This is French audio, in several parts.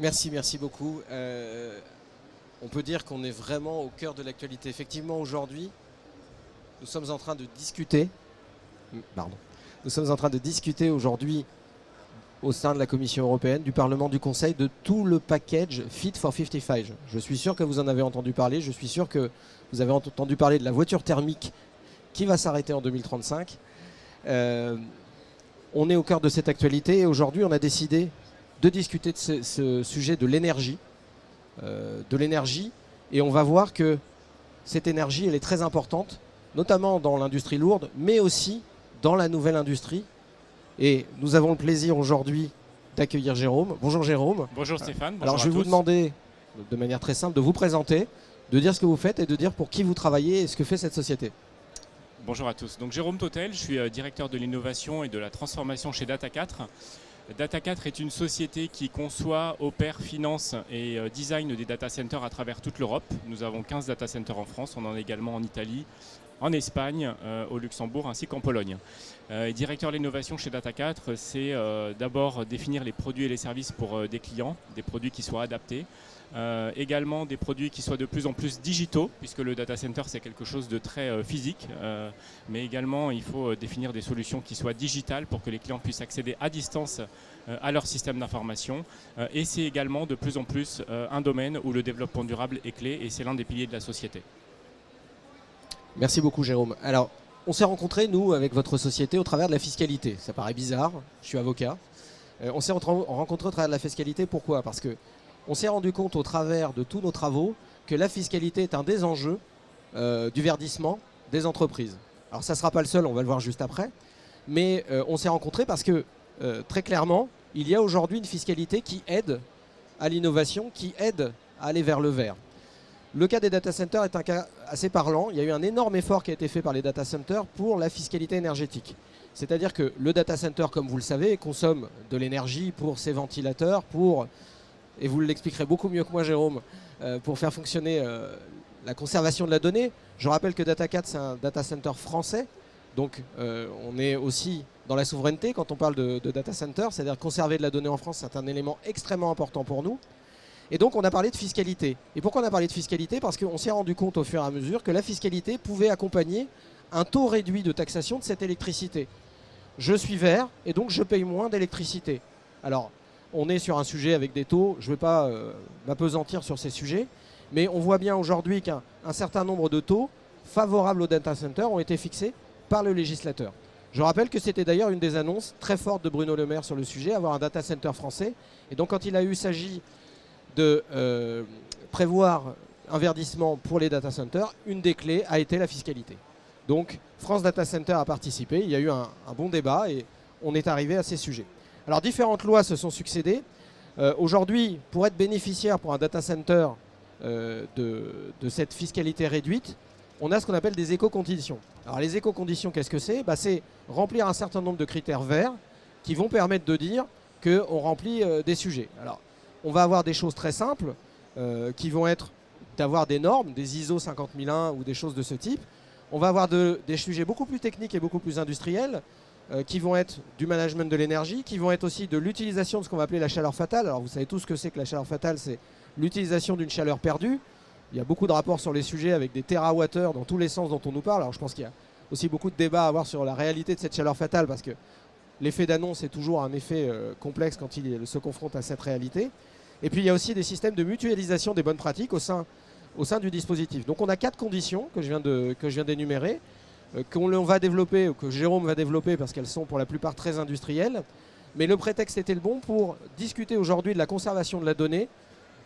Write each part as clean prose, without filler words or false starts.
Merci beaucoup. On peut dire qu'on est vraiment au cœur de l'actualité. Effectivement, aujourd'hui, nous sommes en train de discuter. Nous sommes en train de discuter aujourd'hui au sein de la Commission européenne, du Parlement, du Conseil, de tout le package Fit for 55. Je suis sûr que vous en avez entendu parler. Je suis sûr que vous avez entendu parler de la voiture thermique qui va s'arrêter en 2035. On est au cœur de cette actualité et aujourd'hui, on a décidé de discuter de ce sujet de l'énergie. Et on va voir que cette énergie, elle est très importante, notamment dans l'industrie lourde, mais aussi dans la nouvelle industrie. Et nous avons le plaisir aujourd'hui d'accueillir Jérôme. Bonjour Jérôme. Bonjour Stéphane. Bonjour. Alors je vais vous demander, de manière très simple, de vous présenter, de dire ce que vous faites et de dire pour qui vous travaillez et ce que fait cette société. Bonjour à tous. Donc Jérôme Totel, je suis directeur de l'innovation et de la transformation chez Data4. Data4 est une société qui conçoit, opère, finance et design des data centers à travers toute l'Europe. Nous avons 15 data centers en France, on en a également en Italie, en Espagne, au Luxembourg ainsi qu'en Pologne. Directeur de l'innovation chez Data4, c'est d'abord définir les produits et les services pour des clients, des produits qui soient adaptés. Également des produits qui soient de plus en plus digitaux, puisque le data center c'est quelque chose de très physique, mais également il faut définir des solutions qui soient digitales pour que les clients puissent accéder à distance à leur système d'information. Et c'est également de plus en plus un domaine où le développement durable est clé et c'est l'un des piliers de la société. Merci beaucoup Jérôme. Alors, on s'est rencontrés, nous, avec votre société, au travers de la fiscalité. Ça paraît bizarre, je suis avocat. On s'est rencontrés au travers de la fiscalité, pourquoi? Parce que on s'est rendu compte au travers de tous nos travaux que la fiscalité est un des enjeux du verdissement des entreprises. Alors ça ne sera pas le seul, on va le voir juste après. Mais on s'est rencontrés parce que, très clairement, il y a aujourd'hui une fiscalité qui aide à l'innovation, qui aide à aller vers le vert. Le cas des data centers est un cas assez parlant. Il y a eu un énorme effort qui a été fait par les data centers pour la fiscalité énergétique. C'est-à-dire que le data center, comme vous le savez, consomme de l'énergie pour ses ventilateurs, et vous l'expliquerez beaucoup mieux que moi Jérôme, pour faire fonctionner la conservation de la donnée. Je rappelle que Data4 c'est un data center français, donc on est aussi dans la souveraineté quand on parle de data center, c'est-à-dire conserver de la donnée en France, c'est un élément extrêmement important pour nous. Et donc on a parlé de fiscalité. Et pourquoi on a parlé de fiscalité? Parce qu'on s'est rendu compte au fur et à mesure que la fiscalité pouvait accompagner un taux réduit de taxation de cette électricité. Je suis vert et donc je paye moins d'électricité. Alors, on est sur un sujet avec des taux, je ne vais pas m'appesantir sur ces sujets, mais on voit bien aujourd'hui qu'un certain nombre de taux favorables aux data centers ont été fixés par le législateur. Je rappelle que c'était d'ailleurs une des annonces très fortes de Bruno Le Maire sur le sujet, avoir un data center français. Et donc quand il s'agit de prévoir un verdissement pour les data centers, une des clés a été la fiscalité. Donc France Data Center a participé, il y a eu un bon débat et on est arrivé à ces sujets. Alors différentes lois se sont succédées. Aujourd'hui, pour être bénéficiaire pour un data center de cette fiscalité réduite, on a ce qu'on appelle des éco-conditions. Alors les éco-conditions, qu'est-ce que c'est? C'est remplir un certain nombre de critères verts qui vont permettre de dire qu'on remplit des sujets. Alors on va avoir des choses très simples qui vont être d'avoir des normes, des ISO 50001 ou des choses de ce type. On va avoir des sujets beaucoup plus techniques et beaucoup plus industriels qui vont être du management de l'énergie, qui vont être aussi de l'utilisation de ce qu'on va appeler la chaleur fatale. Alors vous savez tous ce que c'est que la chaleur fatale, c'est l'utilisation d'une chaleur perdue. Il y a beaucoup de rapports sur les sujets avec des térawattheures dans tous les sens dont on nous parle. Alors je pense qu'il y a aussi beaucoup de débats à avoir sur la réalité de cette chaleur fatale parce que l'effet d'annonce est toujours un effet complexe quand il se confronte à cette réalité. Et puis il y a aussi des systèmes de mutualisation des bonnes pratiques au sein du dispositif. Donc on a 4 conditions que je viens d'énumérer, qu'on va développer, ou que Jérôme va développer parce qu'elles sont pour la plupart très industrielles. Mais le prétexte était le bon pour discuter aujourd'hui de la conservation de la donnée,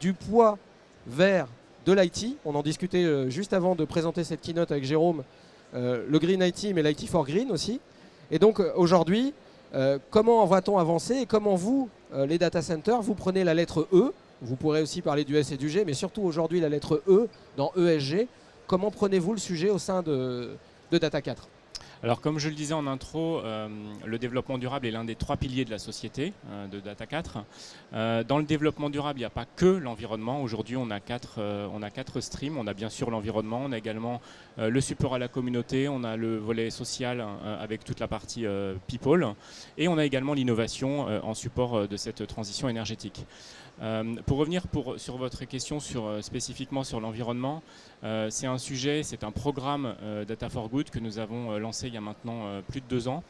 du poids vert de l'IT. On en discutait juste avant de présenter cette keynote avec Jérôme, le Green IT mais l'IT for Green aussi. Et donc aujourd'hui, comment va-t-on avancer et comment vous, les data centers, vous prenez la lettre E, vous pourrez aussi parler du S et du G, mais surtout aujourd'hui la lettre E dans ESG, comment prenez-vous le sujet au sein de Data4? Alors comme je le disais en intro, le développement durable est l'un des 3 piliers de la société de Data4. Dans le développement durable, il n'y a pas que l'environnement. Aujourd'hui, on a 4 streams. On a bien sûr l'environnement, on a également le support à la communauté, on a le volet social avec toute la partie people et on a également l'innovation en support de cette transition énergétique. Pour revenir sur votre question spécifiquement sur l'environnement, c'est un programme Data for Good que nous avons lancé il y a maintenant plus de 2 ans,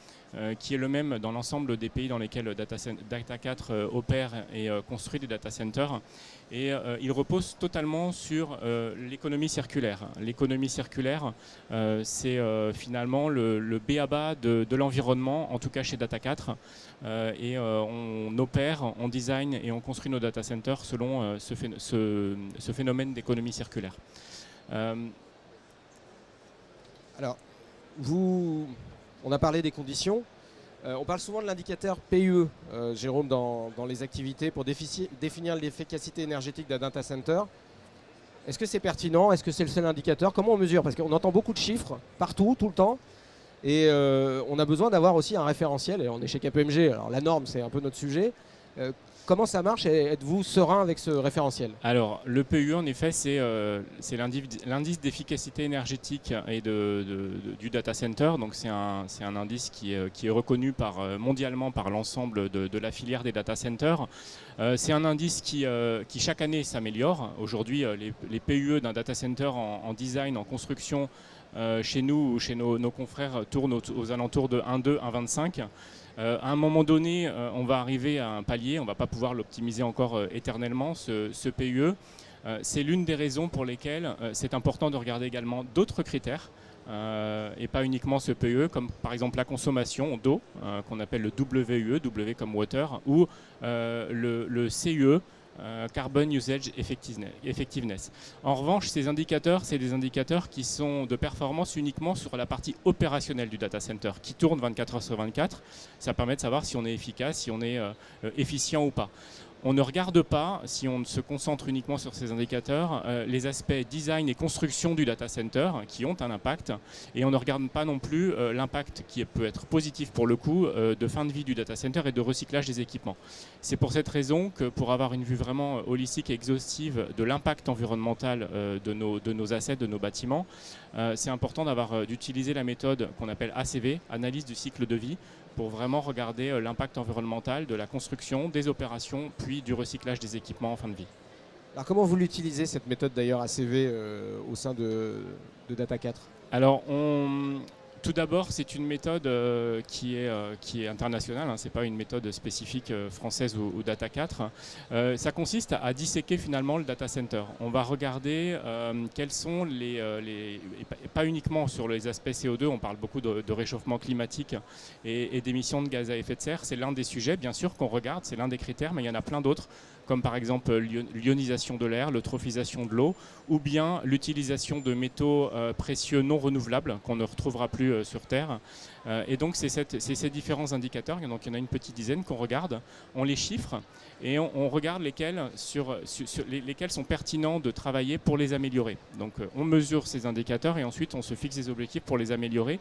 qui est le même dans l'ensemble des pays dans lesquels Data 4 opère et construit des data centers. Et il repose totalement sur l'économie circulaire. L'économie circulaire, c'est finalement le b.a.-ba de l'environnement, en tout cas chez Data 4. Et on opère, on design et on construit nos data centers selon ce phénomène d'économie circulaire. Alors, on a parlé des conditions. On parle souvent de l'indicateur PUE, Jérôme, dans les activités pour définir l'efficacité énergétique d'un data center. Est-ce que c'est pertinent? Est-ce que c'est le seul indicateur? Comment on mesure? Parce qu'on entend beaucoup de chiffres partout, tout le temps. Et on a besoin d'avoir aussi un référentiel. Et on est chez KPMG, alors la norme, c'est un peu notre sujet. Comment ça marche et êtes-vous serein avec ce référentiel? Alors, le PUE, en effet, c'est l'indice d'efficacité énergétique et du data center. Donc, c'est un indice qui est reconnu mondialement par l'ensemble de la filière des data centers. C'est un indice qui chaque année s'améliore. Aujourd'hui, les PUE d'un data center en design, en construction, chez nous ou chez nos confrères, tournent aux alentours de 1,2, 1,25. À un moment donné, on va arriver à un palier, on ne va pas pouvoir l'optimiser encore éternellement, ce PUE. C'est l'une des raisons pour lesquelles c'est important de regarder également d'autres critères et pas uniquement ce PUE, comme par exemple la consommation d'eau, qu'on appelle le WUE, W comme water, ou le CUE, Carbon Usage Effectiveness. En revanche, ces indicateurs, c'est des indicateurs qui sont de performance uniquement sur la partie opérationnelle du data center, qui tourne 24 heures sur 24. Ça permet de savoir si on est efficace, si on est efficient ou pas. On ne regarde pas, si on se concentre uniquement sur ces indicateurs, les aspects design et construction du data center qui ont un impact. Et on ne regarde pas non plus l'impact qui peut être positif pour le coup de fin de vie du data center et de recyclage des équipements. C'est pour cette raison que pour avoir une vue vraiment holistique et exhaustive de l'impact environnemental de nos assets, de nos bâtiments, c'est important d'utiliser la méthode qu'on appelle ACV, analyse du cycle de vie, pour vraiment regarder l'impact environnemental de la construction, des opérations, puis du recyclage des équipements en fin de vie. Alors comment vous l'utilisez, cette méthode d'ailleurs ACV au sein de Data 4? Alors, tout d'abord, c'est une méthode qui est internationale, hein, ce n'est pas une méthode spécifique française ou Data 4. Ça consiste à disséquer finalement le data center. On va regarder quels sont pas uniquement sur les aspects CO2, on parle beaucoup de réchauffement climatique et d'émissions de gaz à effet de serre. C'est l'un des sujets, bien sûr, qu'on regarde, c'est l'un des critères, mais il y en a plein d'autres, comme par exemple l'ionisation de l'air, l'eutrophisation de l'eau, ou bien l'utilisation de métaux précieux non renouvelables qu'on ne retrouvera plus sur Terre. Et donc c'est ces différents indicateurs, donc il y en a une petite dizaine qu'on regarde, on les chiffre et on regarde lesquels sont pertinents de travailler pour les améliorer. Donc on mesure ces indicateurs et ensuite on se fixe des objectifs pour les améliorer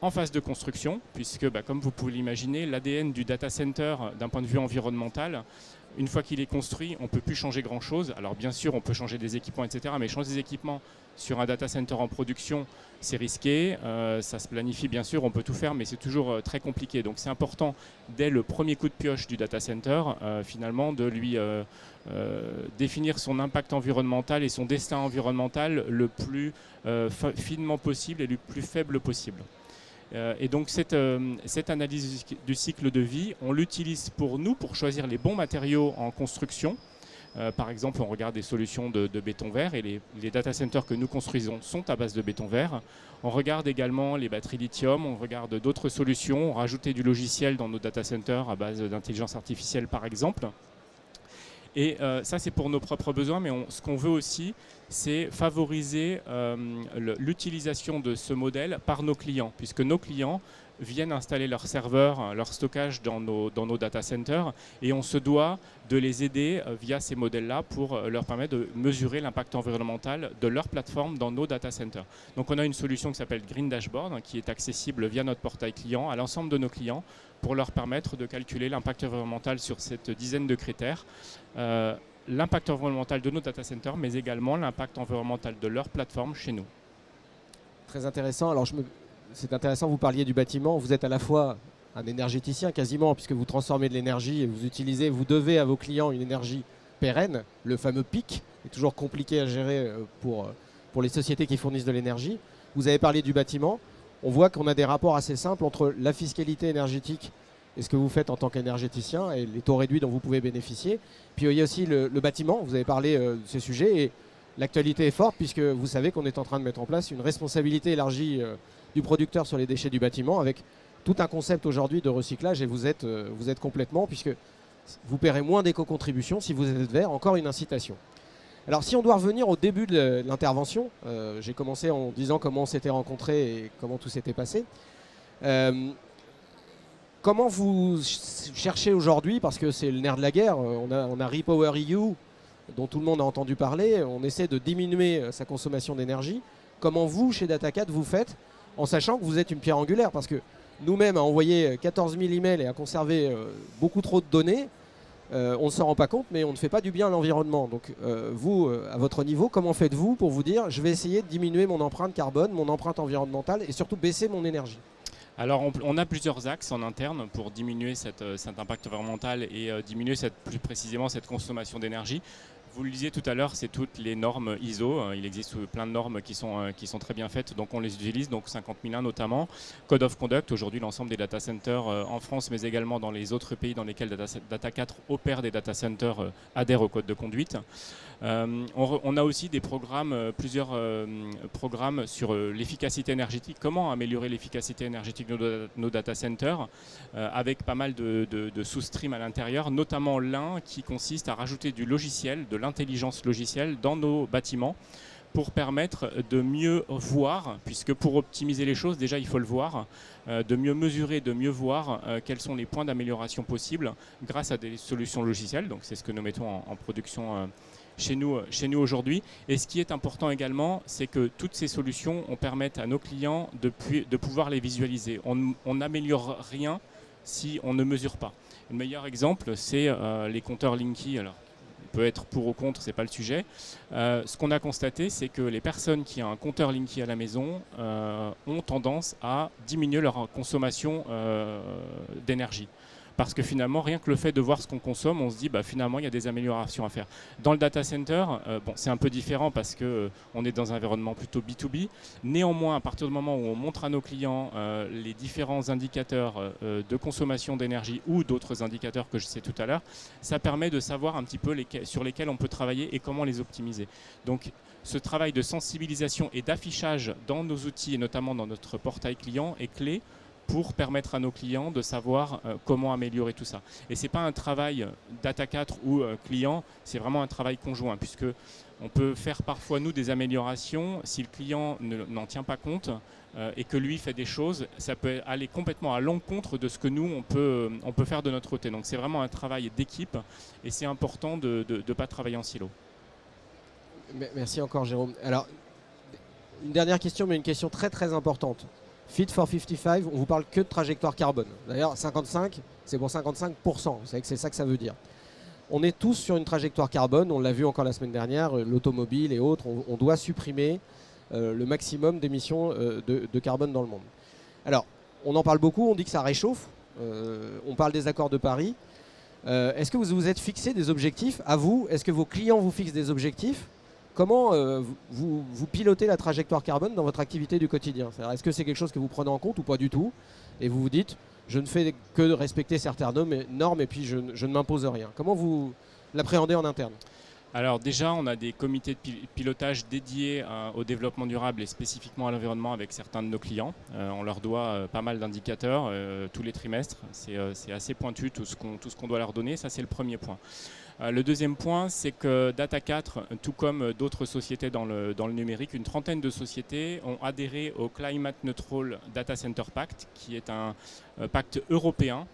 en phase de construction, puisque comme vous pouvez l'imaginer, l'ADN du data center d'un point de vue environnemental, une fois qu'il est construit, on ne peut plus changer grand-chose. Alors bien sûr, on peut changer des équipements, etc. Mais changer des équipements sur un data center en production, c'est risqué. Ça se planifie, bien sûr, on peut tout faire, mais c'est toujours très compliqué. Donc c'est important, dès le premier coup de pioche du data center, finalement, de lui définir son impact environnemental et son destin environnemental le plus finement possible et le plus faible possible. Et donc cette analyse du cycle de vie, on l'utilise pour choisir les bons matériaux en construction. Par exemple, on regarde des solutions de béton vert et les data centers que nous construisons sont à base de béton vert. On regarde également les batteries lithium, on regarde d'autres solutions, on rajoute du logiciel dans nos data centers à base d'intelligence artificielle par exemple. Et ça, c'est pour nos propres besoins, mais ce qu'on veut aussi, c'est favoriser l'utilisation de ce modèle par nos clients, puisque nos clients viennent installer leurs serveurs, leur stockage dans nos data centers, et on se doit de les aider via ces modèles-là pour leur permettre de mesurer l'impact environnemental de leur plateforme dans nos data centers. Donc on a une solution qui s'appelle Green Dashboard, qui est accessible via notre portail client à l'ensemble de nos clients, pour leur permettre de calculer l'impact environnemental sur cette dizaine de critères. L'impact environnemental de nos data centers, mais également l'impact environnemental de leur plateforme chez nous. Très intéressant. Alors c'est intéressant, vous parliez du bâtiment. Vous êtes à la fois un énergéticien quasiment, puisque vous transformez de l'énergie et vous devez à vos clients une énergie pérenne, le fameux pic, est toujours compliqué à gérer pour les sociétés qui fournissent de l'énergie. Vous avez parlé du bâtiment. On voit qu'on a des rapports assez simples entre la fiscalité énergétique et ce que vous faites en tant qu'énergéticien et les taux réduits dont vous pouvez bénéficier. Puis il y a aussi le bâtiment, vous avez parlé de ces sujets et l'actualité est forte puisque vous savez qu'on est en train de mettre en place une responsabilité élargie du producteur sur les déchets du bâtiment avec tout un concept aujourd'hui de recyclage et vous êtes complètement puisque vous paierez moins d'éco-contributions si vous êtes vert, encore une incitation. Alors si on doit revenir au début de l'intervention, j'ai commencé en disant comment on s'était rencontrés et comment tout s'était passé. Comment vous cherchez aujourd'hui, parce que c'est le nerf de la guerre, on a Repower EU, dont tout le monde a entendu parler, on essaie de diminuer sa consommation d'énergie. Comment vous, chez Data4, vous faites, en sachant que vous êtes une pierre angulaire, parce que nous-mêmes, à envoyer 14 000 emails et à conserver beaucoup trop de données, on ne s'en rend pas compte, mais on ne fait pas du bien à l'environnement. Donc vous, à votre niveau, comment faites-vous pour vous dire, je vais essayer de diminuer mon empreinte carbone, mon empreinte environnementale, et surtout baisser mon énergie ? Alors on a plusieurs axes en interne pour diminuer cet impact environnemental et diminuer plus précisément cette consommation d'énergie. Vous le disiez tout à l'heure, c'est toutes les normes ISO. Il existe plein de normes qui sont très bien faites, donc on les utilise, donc 50001 notamment. Code of Conduct, aujourd'hui l'ensemble des data centers en France, mais également dans les autres pays dans lesquels Data4 opère des data centers adhèrent au code de conduite. On a aussi des programmes, plusieurs programmes sur l'efficacité énergétique, comment améliorer l'efficacité énergétique de nos data centers, avec pas mal de sous-streams à l'intérieur, notamment l'un qui consiste à rajouter du logiciel, de l'intelligence logicielle dans nos bâtiments pour permettre de mieux voir, puisque pour optimiser les choses, déjà il faut le voir, de mieux mesurer, de mieux voir quels sont les points d'amélioration possibles grâce à des solutions logicielles. Donc c'est ce que nous mettons en production chez nous aujourd'hui. Et ce qui est important également, c'est que toutes ces solutions permettent à nos clients de pouvoir les visualiser. On n'améliore rien si on ne mesure pas. Le meilleur exemple, c'est les compteurs Linky. Alors, peut être pour ou contre, c'est pas le sujet. Ce qu'on a constaté, c'est que les personnes qui ont un compteur Linky à la maison ont tendance à diminuer leur consommation d'énergie. Parce que finalement, rien que le fait de voir ce qu'on consomme, on se dit finalement il y a des améliorations à faire. Dans le data center, c'est un peu différent parce qu'on est dans un environnement plutôt B2B. Néanmoins, à partir du moment où on montre à nos clients les différents indicateurs de consommation d'énergie ou d'autres indicateurs que je sais tout à l'heure, ça permet de savoir un petit peu sur lesquels on peut travailler et comment les optimiser. Donc ce travail de sensibilisation et d'affichage dans nos outils et notamment dans notre portail client est clé pour permettre à nos clients de savoir comment améliorer tout ça. Et ce n'est pas un travail Data4 ou client, c'est vraiment un travail conjoint, puisque on peut faire parfois, nous, des améliorations. Si le client n'en tient pas compte et que lui fait des choses, ça peut aller complètement à l'encontre de ce que nous, on peut faire de notre côté. Donc c'est vraiment un travail d'équipe et c'est important de ne pas travailler en silo. Merci encore, Jérôme. Alors, une dernière question, mais une question très très importante. Fit for 55, on vous parle que de trajectoire carbone. D'ailleurs, 55, c'est pour 55%. Vous savez que c'est ça que ça veut dire. On est tous sur une trajectoire carbone. On l'a vu encore la semaine dernière, l'automobile et autres. On doit supprimer le maximum d'émissions de carbone dans le monde. Alors, on en parle beaucoup. On dit que ça réchauffe. On parle des accords de Paris. Est-ce que vous vous êtes fixé des objectifs à vous? Est-ce que vos clients vous fixent des objectifs? Comment vous pilotez la trajectoire carbone dans votre activité du quotidien? Est-ce que c'est quelque chose que vous prenez en compte ou pas du tout? Et vous vous dites, je ne fais que de respecter certaines normes et puis je ne m'impose rien. Comment vous l'appréhendez en interne? Alors déjà, on a des comités de pilotage dédiés au développement durable et spécifiquement à l'environnement avec certains de nos clients. On leur doit pas mal d'indicateurs tous les trimestres. C'est assez pointu tout ce qu'on doit leur donner. Ça, c'est le premier point. Le deuxième point, c'est que Data4, tout comme d'autres sociétés dans le numérique, une trentaine de sociétés ont adhéré au Climate Neutral Data Center Pact, qui est un pacte européen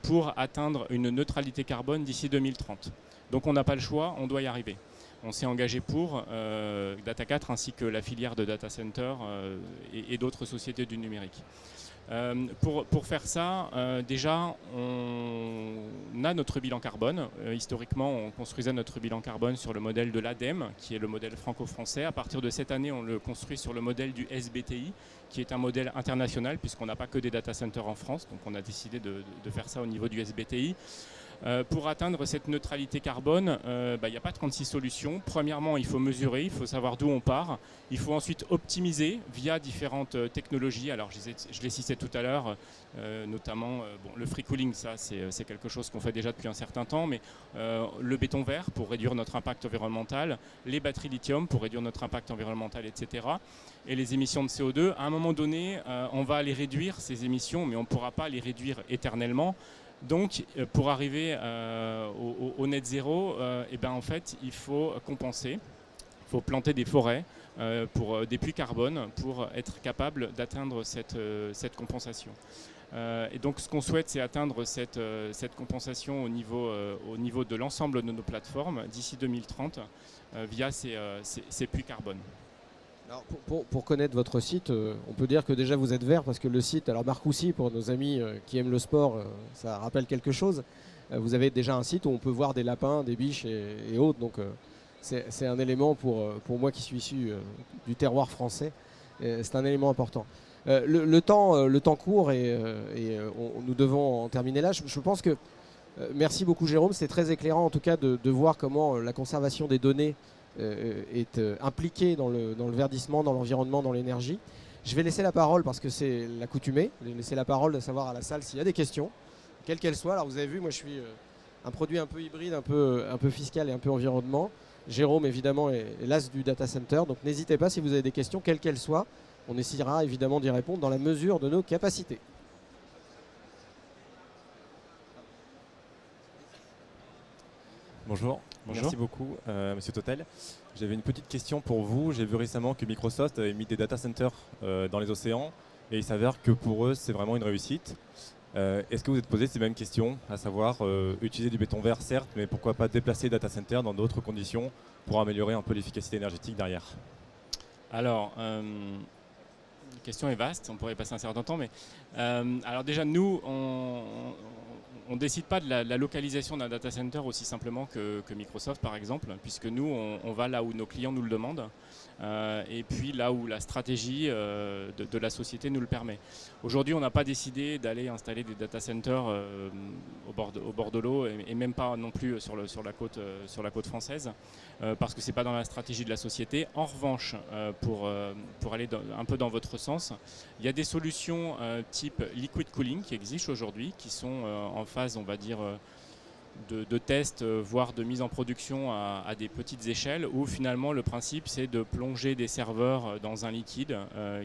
pour atteindre une neutralité carbone d'ici 2030. Donc on n'a pas le choix, on doit y arriver. On s'est engagé pour Data4 ainsi que la filière de Data Center et d'autres sociétés du numérique. Pour faire ça, déjà, on a notre bilan carbone. Historiquement, on construisait notre bilan carbone sur le modèle de l'ADEME, qui est le modèle franco-français. À partir de cette année, on le construit sur le modèle du SBTI, qui est un modèle international, puisqu'on n'a pas que des data centers en France. Donc on a décidé de faire ça au niveau du SBTI. Pour atteindre cette neutralité carbone, il n'y a pas 36 solutions. Premièrement, il faut mesurer, il faut savoir d'où on part. Il faut ensuite optimiser via différentes technologies. Alors, je les citais tout à l'heure, notamment le free cooling, ça c'est quelque chose qu'on fait déjà depuis un certain temps, mais le béton vert pour réduire notre impact environnemental, les batteries lithium pour réduire notre impact environnemental, etc. Et les émissions de CO2, à un moment donné, on va les réduire, ces émissions, mais on ne pourra pas les réduire éternellement. Donc, pour arriver au net zéro, en fait, il faut compenser. Il faut planter des forêts, des puits carbone pour être capable d'atteindre cette compensation. Et donc, ce qu'on souhaite, c'est atteindre cette compensation au niveau de l'ensemble de nos plateformes d'ici 2030 via ces puits carbone. Alors pour connaître votre site, on peut dire que déjà vous êtes vert parce que le site, alors Marcoussis pour nos amis qui aiment le sport, ça rappelle quelque chose. Vous avez déjà un site où on peut voir des lapins, des biches et autres, donc c'est un élément pour moi qui suis issu du terroir français, c'est un élément important. Le temps court et nous devons en terminer là. Je pense que, merci beaucoup Jérôme, c'est très éclairant en tout cas de voir comment la conservation des données est impliqué dans le verdissement, dans l'environnement, dans l'énergie. Je vais laisser la parole, parce que c'est l'accoutumée, laisser la parole de savoir à la salle s'il y a des questions, quelles qu'elles soient. Alors vous avez vu, moi je suis un produit un peu hybride, un peu fiscal et un peu environnement. Jérôme évidemment est l'as du data center, donc n'hésitez pas si vous avez des questions, quelles qu'elles soient. On essaiera évidemment d'y répondre dans la mesure de nos capacités. Bonjour. Merci beaucoup, Monsieur Totel. J'avais une petite question pour vous. J'ai vu récemment que Microsoft avait mis des data centers dans les océans et il s'avère que pour eux, c'est vraiment une réussite. Est-ce que vous vous êtes posé ces mêmes questions, à savoir utiliser du béton vert, certes, mais pourquoi pas déplacer data centers dans d'autres conditions pour améliorer un peu l'efficacité énergétique derrière? Alors, la question est vaste, on pourrait passer un certain temps, mais alors déjà, nous, on ne décide pas de la localisation d'un data center aussi simplement que Microsoft par exemple, puisque nous on va là où nos clients nous le demandent et puis là où la stratégie de la société nous le permet. Aujourd'hui on n'a pas décidé d'aller installer des data centers au bord de l'eau et même pas non plus sur la côte française parce que ce n'est pas dans la stratégie de la société. En revanche, pour aller un peu dans votre sens, il y a des solutions type liquid cooling qui existent aujourd'hui, qui sont en phase, on va dire, de tests, voire de mise en production à des petites échelles, où finalement le principe c'est de plonger des serveurs dans un liquide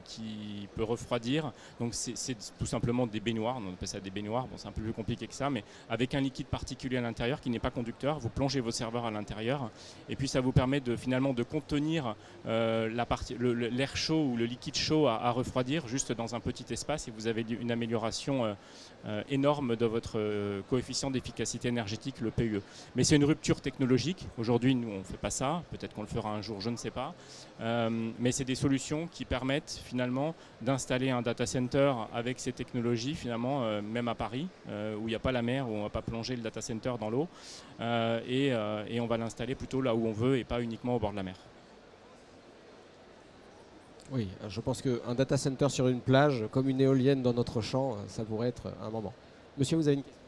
qui peut refroidir. Donc c'est tout simplement des baignoires, on appelle ça des baignoires, bon, c'est un peu plus compliqué que ça, mais avec un liquide particulier à l'intérieur qui n'est pas conducteur, vous plongez vos serveurs à l'intérieur et puis ça vous permet finalement de contenir l'air chaud ou le liquide chaud à refroidir juste dans un petit espace et vous avez une amélioration énorme de votre coefficient d'efficacité énergétique, le PUE. Mais c'est une rupture technologique. Aujourd'hui, nous, on ne fait pas ça. Peut-être qu'on le fera un jour, je ne sais pas. Mais c'est des solutions qui permettent finalement d'installer un data center avec ces technologies, finalement, même à Paris, où il n'y a pas la mer, où on ne va pas plonger le data center dans l'eau. Et on va l'installer plutôt là où on veut et pas uniquement au bord de la mer. Oui, je pense qu'un data center sur une plage, comme une éolienne dans notre champ, ça pourrait être un moment. Monsieur, vous avez une question?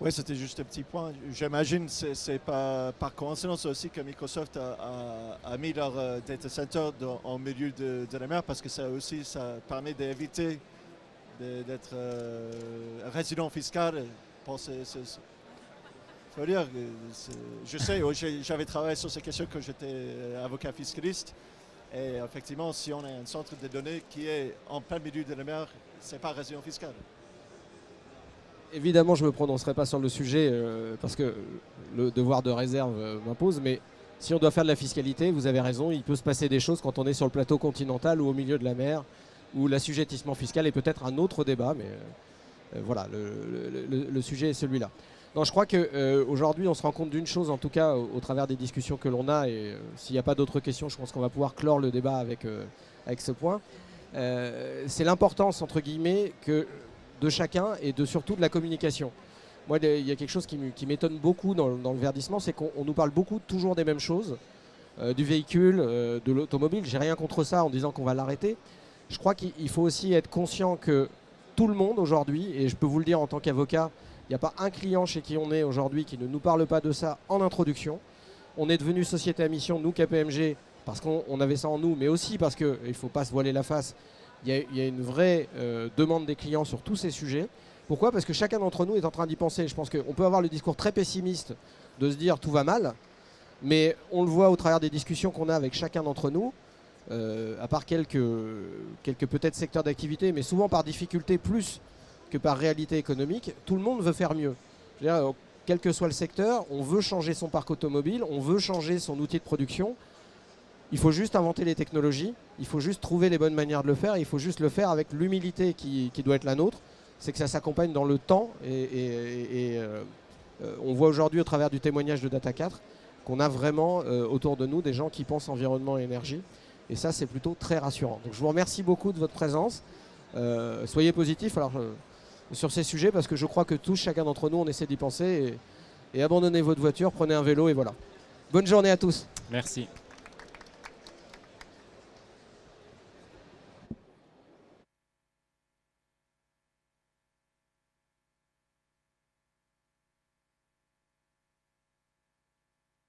Oui, c'était juste un petit point. J'imagine que ce n'est pas par coïncidence aussi que Microsoft a mis leur data center en milieu de la mer, parce que ça aussi, ça permet d'éviter d'être résident fiscal. Faut dire, je sais, j'avais travaillé sur ces questions quand j'étais avocat fiscaliste. Et effectivement, si on a un centre de données qui est en plein milieu de la mer, ce n'est pas résident fiscal. Évidemment, je ne me prononcerai pas sur le sujet parce que le devoir de réserve m'impose, mais si on doit faire de la fiscalité, vous avez raison, il peut se passer des choses quand on est sur le plateau continental ou au milieu de la mer, où l'assujettissement fiscal est peut-être un autre débat, mais voilà, le sujet est celui-là. Non, je crois qu'aujourd'hui, on se rend compte d'une chose, en tout cas au travers des discussions que l'on a, et s'il n'y a pas d'autres questions, je pense qu'on va pouvoir clore le débat avec ce point. C'est l'importance, entre guillemets, de chacun et surtout de la communication. Moi, il y a quelque chose qui m'étonne beaucoup dans le verdissement, c'est qu'on nous parle beaucoup toujours des mêmes choses, du véhicule, de l'automobile. J'ai rien contre ça en disant qu'on va l'arrêter. Je crois qu'il faut aussi être conscient que tout le monde aujourd'hui, et je peux vous le dire en tant qu'avocat, Il n'y a pas un client chez qui on est aujourd'hui qui ne nous parle pas de ça en introduction. On est devenu société à mission, nous KPMG, parce qu'on avait ça en nous, mais aussi parce qu'il ne faut pas se voiler la face. Il y a une vraie demande des clients sur tous ces sujets. Pourquoi? Parce que chacun d'entre nous est en train d'y penser. Je pense qu'on peut avoir le discours très pessimiste de se dire tout va mal, mais on le voit au travers des discussions qu'on a avec chacun d'entre nous, à part quelques peut-être secteurs d'activité, mais souvent par difficulté plus que par réalité économique, tout le monde veut faire mieux. Je veux dire, quel que soit le secteur, on veut changer son parc automobile, on veut changer son outil de production. Il faut juste inventer les technologies, il faut juste trouver les bonnes manières de le faire, il faut juste le faire avec l'humilité qui doit être la nôtre. C'est que ça s'accompagne dans le temps on voit aujourd'hui au travers du témoignage de Data4 qu'on a vraiment autour de nous des gens qui pensent environnement et énergie. Et ça, c'est plutôt très rassurant. Donc je vous remercie beaucoup de votre présence. Soyez positifs sur ces sujets parce que je crois que tous, chacun d'entre nous, on essaie d'y penser et abandonnez votre voiture, prenez un vélo et voilà. Bonne journée à tous. Merci.